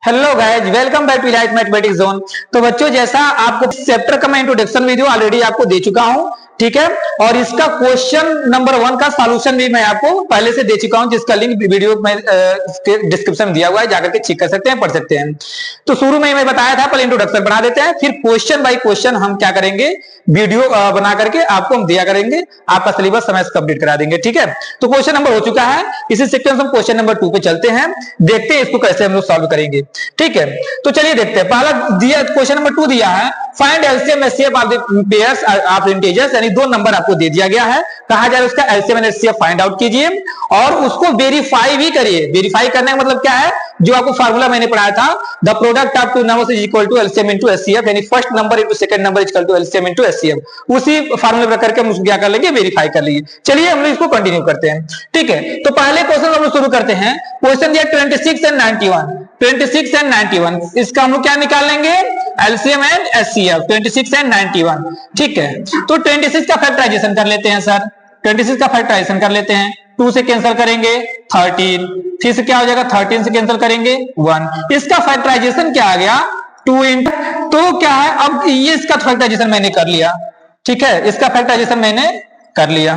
Hello guys, welcome back to elite mathematics zone. तो बच्चों, जैसा आपको चैप्टर का मैं इंट्रोडक्शन वीडियो ऑलरेडी आपको दे चुका हूं, ठीक है। और इसका क्वेश्चन नंबर 1 का सॉल्यूशन भी मैं आपको पहले से दे चुका हूं, जिसका लिंक वीडियो में डिस्क्रिप्शन में दिया हुआ है, जाकर के चेक कर सकते हैं, पढ़ सकते हैं। तो शुरू में मैं बताया था, पहले इंट्रोडक्शन बना देते हैं, फिर क्वेश्चन बाय क्वेश्चन हम क्या करेंगे, वीडियो बना करके आपको हम दिया करेंगे, आपका सिलेबस समय से कंप्लीट करा देंगे, ठीक है। तो क्वेश्चन नंबर हो चुका है, इसी सीक्वेंस हम क्वेश्चन नंबर 2 पे चलते हैं, देखते हैं इसको कैसे हम लोग सॉल्व करेंगे, ठीक है। तो चलिए देखते हैं। पहला दिया क्वेश्चन नंबर 2 दिया है, find LCM HCF of the pairs of integers, यानी दो नंबर आपको दे दिया गया है, कहा जा रहा है उसका LCM and HCF find out कीजिए और उसको वेरीफाई भी करिए। वेरीफाई करने का मतलब क्या है, जो आपको फार्मूला मैंने पढ़ाया था, the product of two numbers is equal to LCM into HCF, यानी first number into second number is equal to LCM into HCF, उसी फार्मूले पर करके हम उसको क्या कर लेंगे, वेरीफाई कर लीजिए। चलिए हम लोग इसको कंटिन्यू करते हैं, ठीक है। तो पहले क्वेश्चन हम लोग शुरू करते हैं। क्वेश्चन दिया 26 एंड 91, 26 एंड 91, इसका हम लोग क्या निकाल लेंगे, एलसीएम एंड एचसीएफ, 26 एंड 91, ठीक है। तो 26 का फैक्टराइजेशन कर लेते हैं सर, 26 का फैक्टराइजेशन कर लेते हैं। 2 से कैंसिल करेंगे 13, फिर से क्या हो जाएगा, 13 से कैंसिल करेंगे 1, इसका फैक्टराइजेशन क्या आ गया, 2 इंटू, तो क्या है, अब ये इसका फैक्टराइजेशन मैंने कर लिया, ठीक है, इसका फैक्टराइजेशन मैंने कर लिया।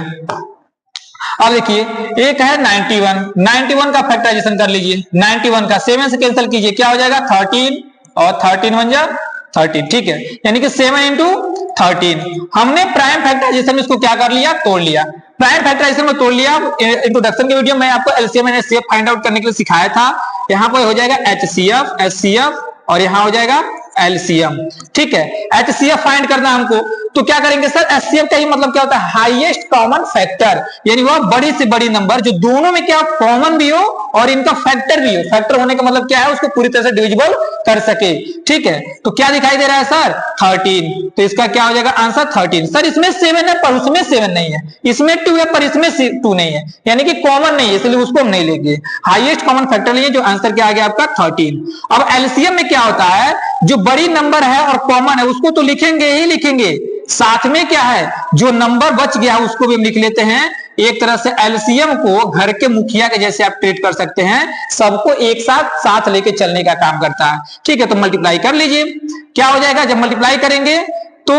अब देखिए, एक है 91, 91 का फैक्टराइजेशन कर लीजिए, 91 का 7 से कैंसिल कीजिए, क्या हो जाएगा 13 और 13 बन जा 13, ठीक है, यानी कि 7 इंटू 13। हमने प्राइम फैक्टराइजेशन में इसको क्या कर लिया, तोड़ लिया, प्राइम फैक्टराइजेशन में तोड़ लिया। इंट्रोडक्शन के वीडियो में आपको LCM and HCF find out करने के लिए सिखाया था। यहाँ पर हो जाएगा एचसीएफ, एचसीएफ और यहाँ हो जाएगा एलसीएम, ठीक है। एचसीएफ फाइंड करना हमको, तो क्या करेंगे सर, एचसीएफ का ही मतलब क्या होता है, हाईएस्ट कॉमन फैक्टर, यानी वह बड़ी से बड़ी नंबर जो दोनों में क्या कॉमन भी हो और इनका फैक्टर भी हो। फैक्टर होने का मतलब क्या है, उसको पूरी तरह से डिविजिबल कर सके, ठीक है। तो क्या दिखाई दे रहा है सर, 13, तो इसका क्या हो जाएगा आंसर 13। सर इसमें 7 है पर उसमें 7 नहीं है, इसमें 2 है पर इसमें 2 नहीं है, यानी कि कॉमन नहीं है, इसलिए उसको हम नहीं लेंगे। हाईएस्ट कॉमन फैक्टर नहीं है, जो आंसर क्या आ गया आपका 13। अब एलसीएम में क्या होता है, जो बड़ी नंबर है और कॉमन है उसको तो लिखेंगे ही लिखेंगे, साथ में क्या है, जो नंबर बच गया है उसको भी हम लिख लेते हैं। एक तरह से एलसीएम को घर के मुखिया के जैसे आप ट्रीट कर सकते हैं, सबको एक साथ लेके चलने का काम करता है, ठीक है। तो मल्टीप्लाई कर लीजिए, क्या हो जाएगा, जब मल्टीप्लाई करेंगे तो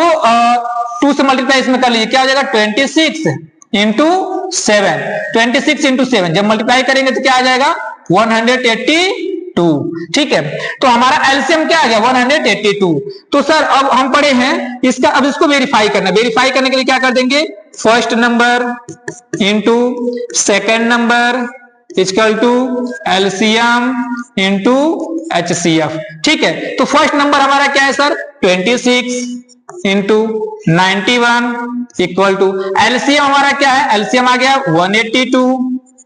2 से मल्टीप्लाई इसमें कर लीजिए, क्या हो जाएगा 26 इंटू 7, 26 इंटू 7 जब मल्टीप्लाई करेंगे तो क्या आ जाएगा 182, ठीक है। तो हमारा एलसीएम क्या आ गया 182। तो सर अब हम पढ़े हैं इसका, अब इसको वेरीफाई करना, वेरीफाई करने के लिए क्या कर देंगे, first number into second number equal to LCM into HCF, ठीक है। तो फर्स्ट नंबर हमारा क्या है sir, 26 into 91 equal to LCM हमारा क्या है, एलसीएम आ गया 182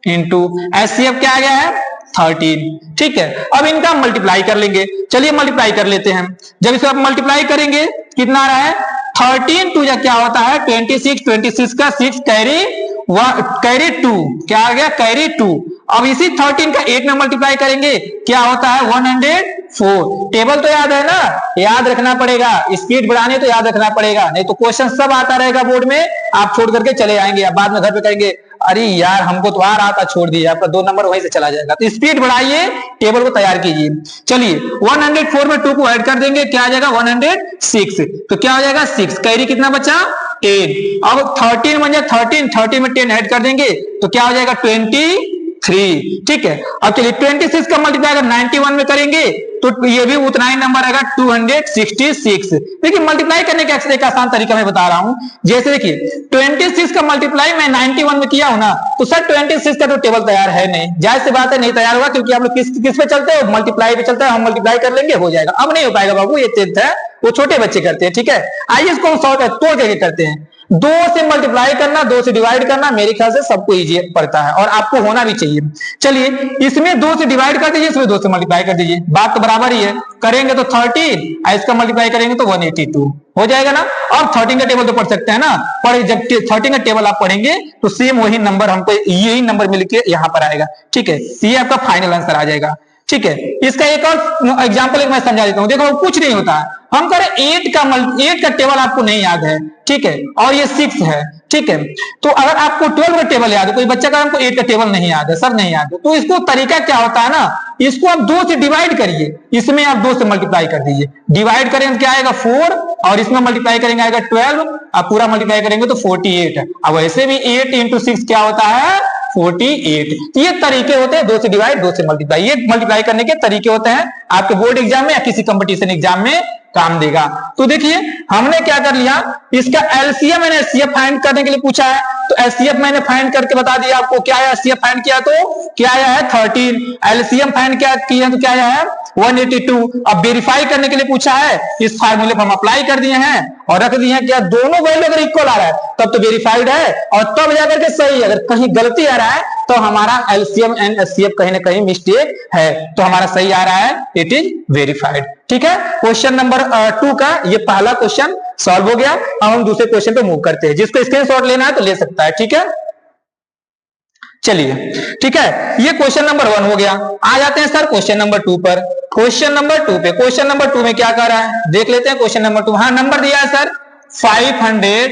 इंटू एचसीएफ क्या आ गया है 13, ठीक है। अब इनका मल्टीप्लाई कर लेंगे, चलिए मल्टीप्लाई कर लेते हैं। जब इसको आप मल्टीप्लाई करेंगे कितना आ रहा है, 13 2 क्या होता है 26, 26 का 6 कैरी 2, क्या आ गया कैरी 2। अब इसी 13 का 8 में मल्टीप्लाई करेंगे, क्या होता है 104। टेबल तो याद है ना, याद रखना पड़ेगा, स्पीड बढ़ाने तो याद रखना पड़ेगा, नहीं तो क्वेश्चन सब आता रहेगा बोर्ड में, आप छोड़ करके चले आएंगे, आप बाद में घर पे कहेंगे अरे यार हमको तो आ रहा था छोड़ दिया, आपका 2 नंबर वहीं से चला जाएगा। तो स्पीड बढ़ाइए, टेबल को तैयार कीजिए। चलिए 104 में 2 को ऐड कर देंगे, क्या आ जाएगा 106, तो क्या हो जाएगा 6, कैरी कितना बचा 10। अब 13 बन जाए 13 में 10 ऐड कर देंगे तो क्या हो जाएगा 23, ठीक है। अब चलिए 26 का मल्टीप्लाई अगर 91 में करेंगे तो ये भी उतना ही नंबर आएगा 266। देखिए मल्टीप्लाई करने का एक आसान तरीका मैं बता रहा हूं, जैसे देखिए 26 का मल्टीप्लाई मैं 91 में किया हूं ना, तो सर 26 का तो टेबल तैयार है नहीं, जाहिर सी बात है नहीं तैयार हुआ, क्योंकि आप लोग किस पे चलते हो, मल्टीप्लाई पे चलते हैं, हम मल्टीप्लाई कर लेंगे हो जाएगा। अब नहीं हो पाएगा बाबू, ये 10th है, वो छोटे बच्चे करते हैं, ठीक है। आइए इसको हम सॉल्व तोड़ करके करते हैं। 2 से मल्टीप्लाई करना, 2 से डिवाइड करना मेरे ख्याल से सबको इजी पड़ता है और आपको होना भी चाहिए। चलिए इसमें 2 से डिवाइड कर दीजिए, इसमें 2 से मल्टीप्लाई कर दीजिए, बात तो बराबर ही है। करेंगे तो 13, इसका मल्टीप्लाई करेंगे तो 182 हो जाएगा ना। अब 13 का टेबल तो पढ़ सकते हैं ना, पर जब 13 का टेबल आप पढ़ेंगे तो सेम वही नंबर हमको, यही नंबर मिलके यहाँ पर आएगा, ठीक है। ये आपका फाइनल आंसर आ जाएगा। ठीक है। इसका एक और एग्जांपल एक मैं समझा देता हूं, देखो कुछ नहीं होता है, हम करें 8 का टेबल आपको नहीं याद है, ठीक है, और ये 6 है, ठीक है। तो अगर आपको 12 का टेबल याद है, कोई बच्चा का हमको 8 का टेबल नहीं याद है, सर नहीं याद है, तो इसको तरीका क्या होता है ना, इसको आप 2 से डिवाइड करिए, इसमें आप 2 से मल्टीप्लाई कर दीजिए, डिवाइड करेंगे क्या आएगा 4, और इसमें मल्टीप्लाई करेंगे आएगा 12, आप पूरा मल्टीप्लाई करेंगे तो 48 है। अब वैसे भी 8 इंटू 6 क्या होता है 48। ये तरीके होते हैं 2 से डिवाइड 2 से मल्टीप्लाई, ये मल्टीप्लाई करने के तरीके होते हैं, आपके बोर्ड एग्जाम में या किसी कंपटीशन एग्जाम में काम देगा। तो देखिए हमने क्या कर लिया, इसका एलसीएम एंड एचसीएफ फाइंड करने के लिए पूछा है, तो एचसीएफ मैंने फाइंड करके बता दिया आपको, क्या है एचसीएफ फाइंड किया तो क्या आया है 13, एलसीएम फाइंड क्या किया तो क्या आया है 182। अब वेरीफाई करने के लिए पूछा है, इस फार्मूले पर हम अप्लाई कर दिए हैं और रख दिए हैं, क्या दोनों वैल्यू अगर इक्वल आ रहा है तब तो वेरीफाइड है, और तब जाकर के सही, अगर कहीं गलती आ रहा है तो हमारा एलसीएम एंड एचसीएफ कहीं ना कहीं मिस्टेक है, तो हमारा सही आ रहा है, इट इज वेरीफाइड। ठीक है, क्वेश्चन नंबर 2 का ये पहला क्वेश्चन सॉल्व हो गया। अब हम दूसरे क्वेश्चन पे मूव करते हैं, जिसको स्क्रीनशॉट लेना है तो ले सकता है, ठीक है। चलिए ठीक है, ये क्वेश्चन नंबर 1 हो गया। आ जाते हैं सर क्वेश्चन नंबर 2 पर। क्वेश्चन नंबर 2 पे, क्वेश्चन नंबर 2 में क्या कर रहा है देख लेते हैं। क्वेश्चन नंबर 2, हाँ नंबर दिया है सर 510,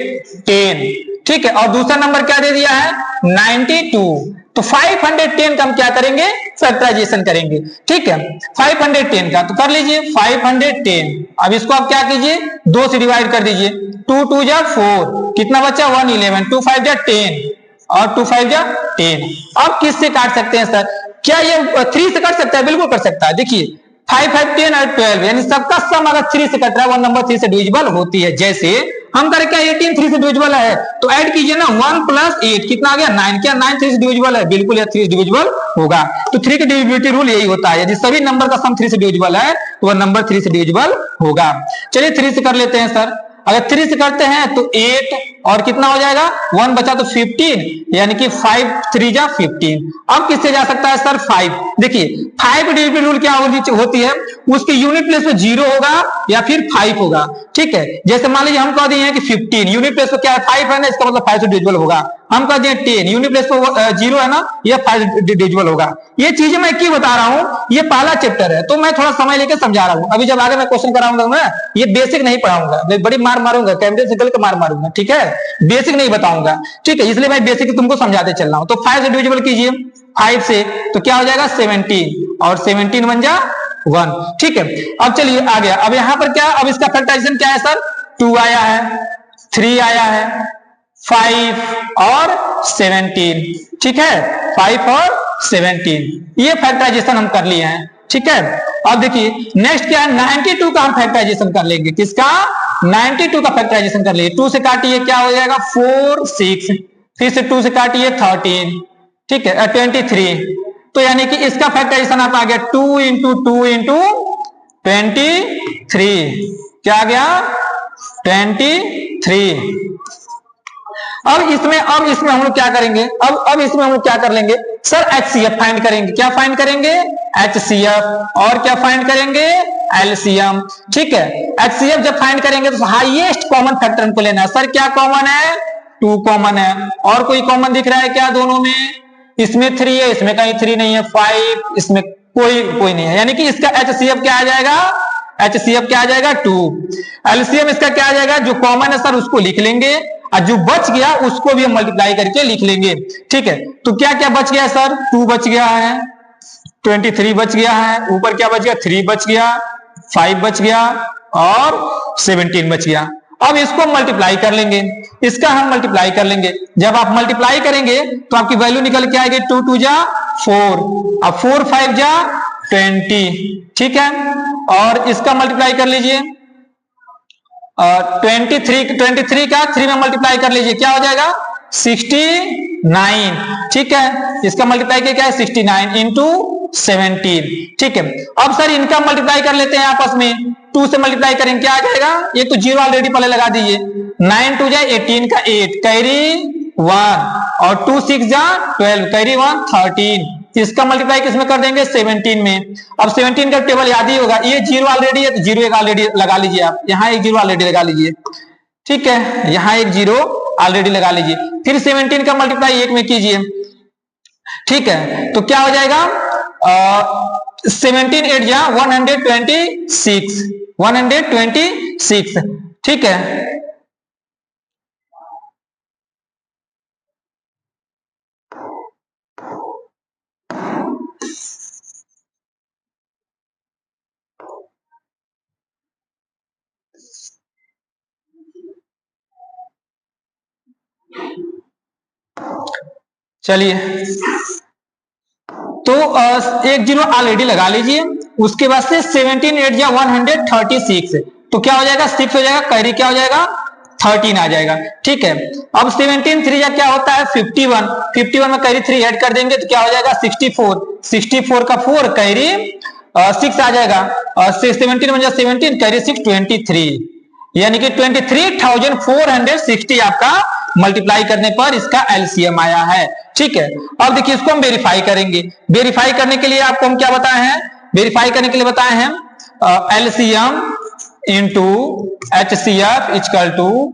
ठीक है, और दूसरा नंबर क्या दे दिया है 92। तो 510 का हम क्या करेंगे फैक्टराइजेशन करेंगे, ठीक है। 510 का तो कर लीजिए 510, अब इसको आप क्या कीजिए 2 से डिवाइड कर दीजिए, 2 2 जा 4, कितना बचा 111, 2 5 जा 10 और 2 5 जा 10। अब किससे काट सकते हैं सर, क्या ये 3 से कट सकता है, बिल्कुल कर सकता है। देखिए 5 5 10 और 12 यानी सबका सम अगर 3 से कट रहा है, वो नंबर 3 से डिविजिबल होती है। जैसे हम करें क्या 18 3 से डिविजिबल है, तो ऐड कीजिए ना 1 + 8 कितना आ गया 9, क्या 9 3 से डिविजिबल है, बिल्कुल यह 3 से डिविजिबल होगा। तो 3 की डिविजिबिलिटी रूल यही होता है, यदि सभी नंबर का सम 3 से डिविजिबल है तो वह नंबर 3 से डिविजिबल होगा। चलिए 3 से कर लेते हैं सर, अगर 3 से करते हैं तो 8 और कितना हो जाएगा 1 बचा तो 15, यानी कि 5 3 जा 15। अब किससे जा सकता है सर 5, देखिए 5 डिविजिबल रूल क्या होती है, उसके यूनिट प्लेस पे 0 होगा या फिर 5 होगा, ठीक है। जैसे मान लीजिए हम कह दिए हैं कि 15 यूनिट प्लेस पे क्या है 5 है ना, इसका मतलब 5 से डिविजिबल होगा। हम कह दिए 10 यूनिट प्लेस पे 0 है ना, यह 5 डिविजिबल होगा। ये चीजें मैं क्यों बता रहा हूं, ये पहला चैप्टर है तो मैं थोड़ा समय लेकर समझा रहा हूं। अभी जब आगे मैं क्वेश्चन कराऊंगा मैं ये बेसिक नहीं पढ़ाऊंगा, मैं बड़ी मार मारूंगा, कैमरे से गल के मार मारूंगा, ठीक है, बेसिक नहीं बताऊंगा, ठीक है, इसलिए मैं बेसिक तुमको समझाते चल रहा हूं। तो 5 से डिविजिबल कीजिए 5 से, तो क्या हो जाएगा 17 और 17 बन जा 1, ठीक है। अब चलिए आ गया, अब यहां पर क्या, अब इसका फैक्टराइजेशन क्या है सर 2 आया है, 3 आया है, 5 और 17, ठीक है, 5 और 17 ये फैक्टराइजेशन हम कर लिए हैं, ठीक है। अब देखिए नेक्स्ट क्या है 92 का हम फैक्टराइजेशन कर लेंगे, किसका 92 का फैक्टराइजेशन कर लेंगे। 2 से काटिए क्या हो जाएगा 4 6, फिर से 2 से काटिए 13, ठीक है 23, तो यानी कि इसका फैक्टराइजेशन आप आ गया 2 इंटू 2 इंटू 23, क्या आ गया 23। अब इसमें हम लोग क्या करेंगे, अब इसमें हम लोग क्या कर लेंगे सर एचसीएफ फाइंड करेंगे। क्या फाइंड करेंगे एचसीएफ, और क्या फाइंड करेंगे एलसीएम, ठीक है। एचसीएफ जब फाइंड करेंगे तो हाईएस्ट कॉमन फैक्टर हमको लेना है। सर क्या कॉमन है 2 कॉमन है, और कोई कॉमन दिख रहा है क्या दोनों में, इसमें 3 है, इसमें कहीं 3 नहीं है, 5 इसमें कोई नहीं है, यानी कि इसका एचसीएफ क्या आ जाएगा, एचसीएफ क्या आ जाएगा 2। एलसीएम इसका क्या आ जाएगा, जो कॉमन है सर उसको लिख लेंगे और जो बच गया उसको भी हम मल्टीप्लाई करके लिख लेंगे, ठीक है। तो क्या क्या बच गया सर 2 बच गया है, 23 बच गया है, ऊपर क्या बच गया 3 बच गया, 5 बच गया और 17 बच गया। अब इसको मल्टीप्लाई कर लेंगे, इसका हम मल्टीप्लाई कर लेंगे। जब आप मल्टीप्लाई करेंगे तो आपकी वैल्यू निकल के आएगी 2 2 जा 4, अब 4 5 जा 20, ठीक है। और इसका मल्टीप्लाई कर लीजिए 23 का 3 में मल्टीप्लाई कर लीजिए, क्या हो जाएगा 69, ठीक है। इसका मल्टीप्लाई क्या है 69 इंटू 17, ठीक है। अब सर इनका मल्टीप्लाई कर लेते हैं आपस में, 2 से मल्टीप्लाई करेंगे क्या आ जाएगा, ये तो 0 ऑलरेडी पहले लगा दीजिए, 9 2 जाए 18 का 8 कैरी 1 और 2 6 जा 12 कैरी 1 13। इसका मल्टीप्लाई किसमें कर देंगे 17 में। अब 17 का टेबल याद ही होगा, ये 0 ऑलरेडी है तो 0 एक ऑलरेडी लगा लीजिए, आप यहाँ एक 0 ऑलरेडी लगा लीजिए, ठीक है, यहाँ एक 0 ऑलरेडी लगा लीजिए। फिर 17 का मल्टीप्लाई 1 में कीजिए, ठीक है, तो क्या हो जाएगा 17 8 जा 126, 126, ठीक है। चलिए, तो एक जीरो ऑलरेडी लगा लीजिए, उसके बाद से 17 8 जा 136, तो क्या हो जाएगा 6 हो जाएगा, कैरी क्या हो जाएगा 13 आ जाएगा, ठीक है। अब 17 3 जा क्या होता है 51, 51 में कैरी 3 ऐड कर देंगे तो क्या हो जाएगा 64, 64 का 4 कैरी 6 आ जाएगा, 17 में 17 कैरी 6 23, यानी कि 23,460 आपका मल्टीप्लाई करने पर इसका एलसीएम आया है, ठीक है। अब देखिए इसको हम वेरीफाई करेंगे। वेरीफाई करने के लिए आपको हम क्या बताए हैं, वेरीफाई करने के लिए बताए हैं LCM into HCF equal to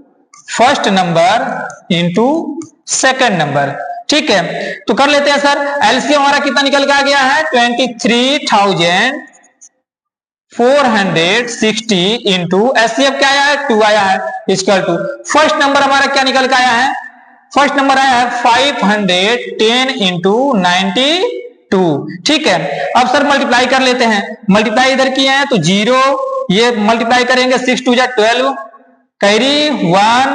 first number into second number, ठीक है। तो कर लेते हैं सर, एलसीएम हमारा कितना निकल के आ गया है 23,460 इंटू एचसीएफ क्या आया है 2 आया है, इक्वल टू फर्स्ट नंबर हमारा क्या निकल के आया है, फर्स्ट नंबर आया है 510 इंटू 92, ठीक है। अब सर मल्टीप्लाई कर लेते हैं, मल्टीप्लाई इधर किए हैं तो 0, ये मल्टीप्लाई करेंगे 6 2 जा 12 कैरी 1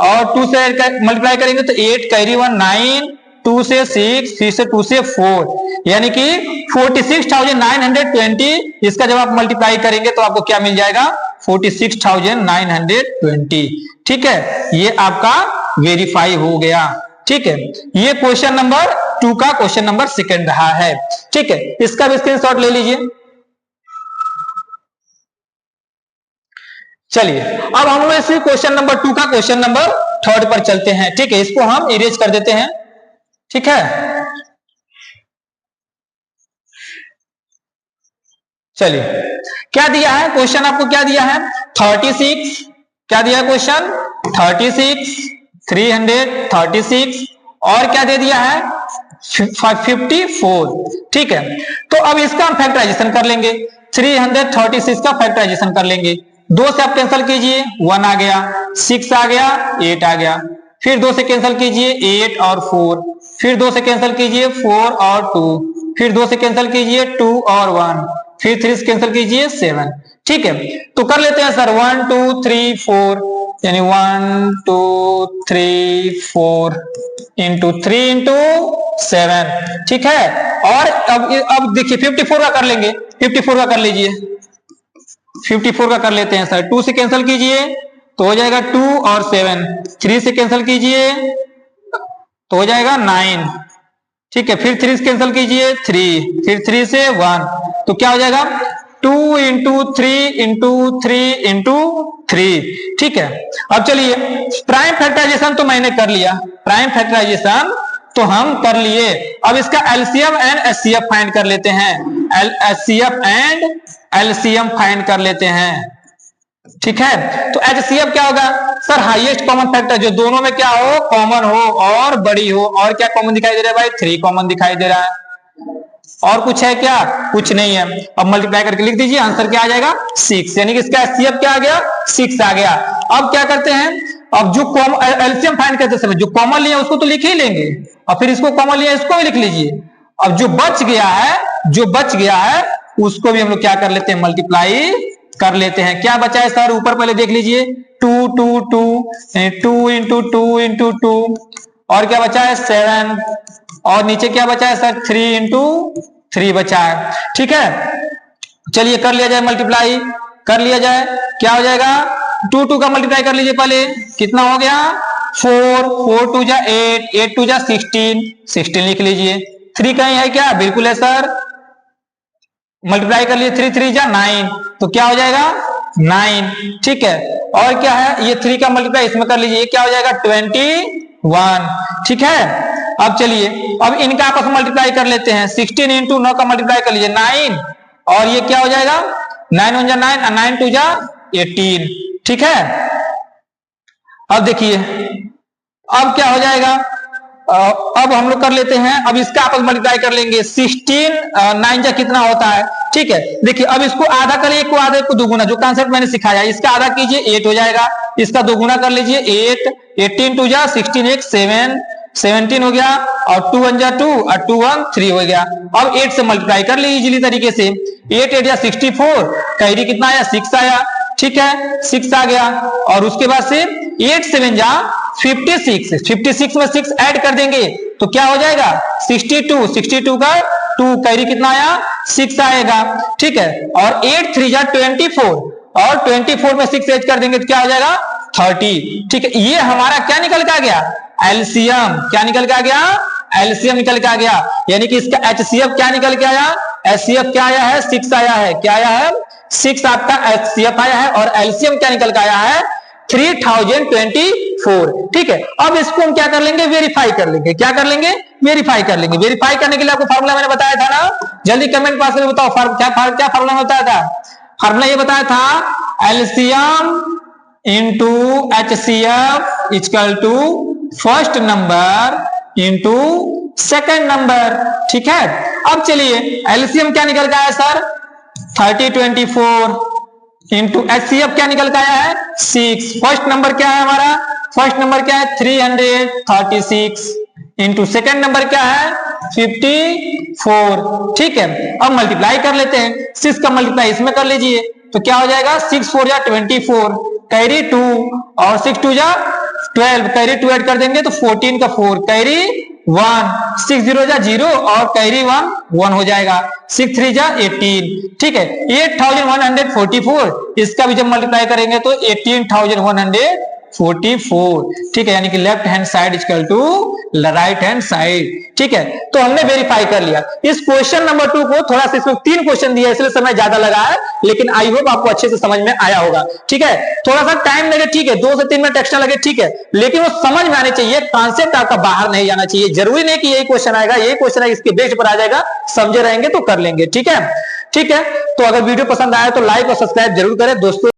और 2 से मल्टीप्लाई करेंगे तो 8 कैरी 1 9, 2 से 6, 3 से 2 से 4, यानी कि 46,920, इसका जब आप मल्टीप्लाई करेंगे तो आपको क्या मिल जाएगा 46,920, ठीक है। ये आपका वेरीफाई हो गया, ठीक है। ये क्वेश्चन नंबर 2 का क्वेश्चन नंबर सेकंड रहा है, ठीक है। इसका भी स्क्रीनशॉट ले लीजिए। चलिए अब हम लोग इसी क्वेश्चन नंबर 2 का क्वेश्चन नंबर थर्ड पर चलते हैं, ठीक है। इसको हम इरेज कर देते हैं, ठीक है। चलिए क्या दिया है क्वेश्चन, आपको क्या दिया है 36, क्या दिया है क्वेश्चन 36, 336 और क्या दे दिया है 54, ठीक है। तो अब इसका हम फैक्टराइजेशन कर लेंगे, 336 का फैक्टराइजेशन कर लेंगे, 2 से आप कैंसिल कीजिए 1 आ गया, 6 आ गया 8 आ गया, फिर 2 से कैंसिल कीजिए 8 और 4, फिर 2 से कैंसिल कीजिए 4 और 2, फिर 2 से कैंसिल कीजिए 2 और 1, फिर 3 से कैंसिल कीजिए 7, ठीक है। तो कर लेते हैं सर 1 2 3 4, यानी 1 2 3 4 इंटू 3 इंटू 7, ठीक है। और अब देखिए 54 का कर लेंगे, 54 का कर लीजिए, 54 का कर लेते हैं सर, 2 से कैंसिल कीजिए तो हो जाएगा 2 और 7, 3 से कैंसिल कीजिए तो हो जाएगा 9, ठीक है। फिर 3 से कैंसिल कीजिए 3, फिर 3 से 1, तो क्या हो जाएगा 2 इंटू 3 इंटू 3 इंटू 3, ठीक है। अब चलिए प्राइम फैक्टराइजेशन तो मैंने कर लिया, प्राइम फैक्टराइजेशन तो हम कर लिए, अब इसका एलसीएम एंड एचसीएफ फाइंड कर लेते हैं, एचसीएफ एंड एलसीएम फाइंड कर लेते हैं, ठीक है। तो एचसीएफ क्या होगा सर, हाईएस्ट कॉमन फैक्टर, जो दोनों में क्या हो कॉमन हो और बड़ी हो, और क्या कॉमन दिखाई दे रहा है भाई 3 कॉमन दिखाई दे रहा है, और कुछ है क्या, कुछ नहीं है। अब मल्टीप्लाई करके लिख दीजिए, आंसर क्या आ जाएगा 6, यानी कि इसका एचसीएफ क्या आ गया 6 आ गया। अब क्या करते हैं, अब जो एलसीएम फाइंड करते समय जो कॉमन लिया उसको तो लिख ही लेंगे, और फिर इसको कॉमन लिया इसको भी लिख लीजिए। अब जो बच गया है, जो बच गया है उसको भी हम लोग क्या कर लेते हैं मल्टीप्लाई कर लेते हैं। क्या बचा है सर, ऊपर पहले देख लीजिए 2 2 2 2 इंटू 2 इंटू 2, और क्या बचा है 7, और नीचे क्या बचा है सर 3 इंटू 3 बचा है, ठीक है। चलिए कर लिया जाए मल्टीप्लाई, कर लिया जाए, क्या हो जाएगा 2 2 का मल्टीप्लाई कर लीजिए, पहले कितना हो गया 4 4 2 जा 8 8 2 जा 16 16 लिख लीजिए, 3 कहीं है क्या, बिल्कुल है सर, मल्टीप्लाई कर लिए 3 3 जा 9, तो क्या हो जाएगा 9, ठीक है। और क्या है ये 3 का मल्टीप्लाई इसमें कर लीजिए, क्या हो जाएगा 21, ठीक है। अब चलिए अब इनका आपस में मल्टीप्लाई कर लेते हैं, 16 इंटू 9 का मल्टीप्लाई कर लीजिए 9, और ये क्या हो जाएगा 9 1 जा 9 और 9 2 जा 18, ठीक है। अब देखिए अब क्या हो जाएगा, अब हम लोग कर लेते हैं, अब इसका आपस मल्टीप्लाई कर लेंगे। 16 9 जा कितना होता है, ठीक है। देखिए अब इसको आधा करिए, एक को आधा एक को दुगुना, जो कॉन्सेप्ट मैंने सिखाया, इसका आधा कीजिए 8 हो जाएगा, इसका दुगुना कर लीजिए 8, 18 2 जा 16 1 7 17 हो गया, और 2 1 जा 2 और 2 1 3 हो गया। अब 8 से मल्टीप्लाई कर लीजिए इजीली तरीके से, 8 8 जा 64, कैरी कितना आया 6 आया, ठीक है 6 आ गया। और उसके बाद से 8 7 जा 56, 56 में 6 ऐड कर देंगे तो क्या हो जाएगा 62, 62 का 2 कैरी कितना आया 6 आएगा, ठीक है। और 8 3 जा 24, और 24 में 6 ऐड कर देंगे तो क्या हो जाएगा 30, ठीक है। ये हमारा क्या निकल के आ गया एलसीएम, क्या निकल के आ गया एलसीएम निकल के आ गया, यानी कि इसका एचसीएफ क्या निकल के आया, एचसीएफ क्या आया है 6 आया है, क्या आया है 6 आपका एचसीएफ आया है, और एलसीएम क्या निकल के आया है 3024, ठीक है। अब इसको हम क्या कर लेंगे वेरीफाई कर लेंगे, क्या कर लेंगे वेरीफाई कर लेंगे। वेरीफाई करने के लिए आपको फार्मूला मैंने बताया था ना, जल्दी कमेंट पास में बताओ क्या फार्मूला बताया था, फार्मूला ये बताया था LCM into HCF equal to first number into second number, ठीक है। अब चलिए एलसीएम क्या निकल के आया सर 3024 इंटू एचसीएफ क्या निकल के आया है 6, फर्स्ट नंबर क्या है हमारा, फर्स्ट नंबर क्या है 336 इंटू सेकेंड नंबर क्या है 54, ठीक है। अब मल्टीप्लाई कर लेते हैं, 6 का मल्टीप्लाई इसमें कर लीजिए तो क्या हो जाएगा 6 4 जा 24, कैरी 2 और 6 2 जा 12, कैरी 2 ऐड कर देंगे तो 14 का 4 कैरी 1, 6 0 जा 0 और कैरी 1 1 हो जाएगा, 6 3 जा 18, ठीक है। 8144, इसका भी जब मल्टीप्लाई करेंगे तो 18144, ठीक है, यानी कि left hand side equal to right hand side, ठीक है। तो हमने वेरीफाई कर लिया। इस क्वेश्चन नंबर 2 को थोड़ा सा इसमें 3 क्वेश्चन दिया इसलिए समय ज्यादा लगा है, लेकिन आई होप आपको अच्छे से समझ में आया होगा, ठीक है। थोड़ा सा टाइम लगे, ठीक है, 2 से 3 मिनट एक्स्ट्रा लगे, ठीक है, लेकिन वो समझ में आने चाहिए, कॉन्सेप्ट आपका बाहर नहीं जाना चाहिए। जरूरी नहीं कि यही क्वेश्चन आएगा, यही क्वेश्चन इसके बेस पर आ जाएगा, समझे रहेंगे तो कर लेंगे, ठीक है। ठीक है, तो अगर वीडियो पसंद आया तो लाइक और सब्सक्राइब जरूर करें दोस्तों।